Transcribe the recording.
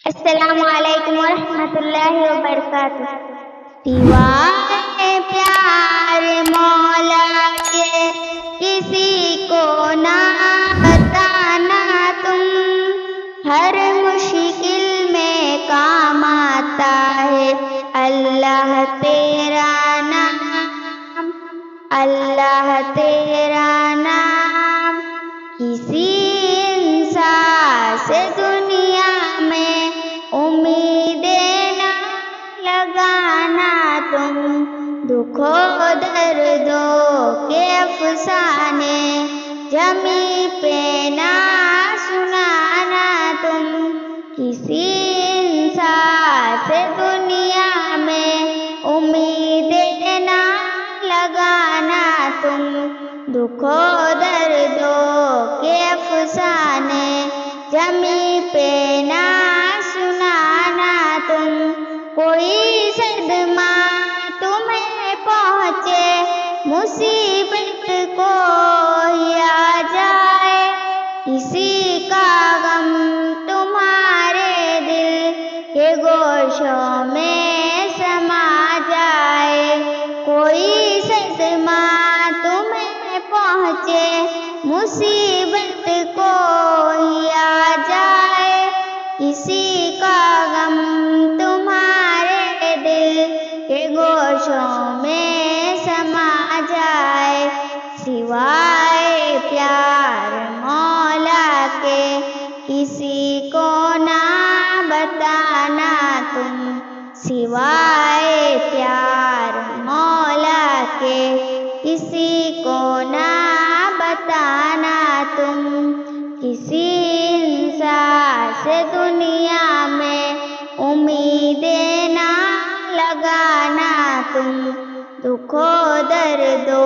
السلام علیکم ورحمۃ اللہ وبرکاتہ۔ سوائے پیار مولا کے کسی کو نہ بتانا تم، ہر مشکل میں کام آتا ہے اللہ تیرا نام، اللہ تیرا نام۔ کسی انسان سے دنیا میں امیدیں نہ لگانا تم، دکھوں دردوں کے افسانے زمیں پہ نہ سنانا تم۔ کسی انسان سے دنیا میں امیدیں نہ لگانا تم، دکھوں دردوں کے افسانے زمیں پہ نہ سنانا تم۔ کوئی صدمہ تمہیں پہنچے، مصیبت کوئی آ جائے، کسی کا غم تمہارے دل کے گوشوں میں سما جائے، کوئی صدمہ تمہیں پہنچے، مصیبت کوئی آ جائے، کسی کا غم تمہارے دل کے گوشوں میں سما جائے۔ سوائے پیار مولا کے کسی کو نہ بتانا تم، سوائے پیار مولا کے کسی کو نہ بتانا تم۔ کسی انسان سے دنیا میں امیدیں نہ لگانا تم، دکھوں دردوں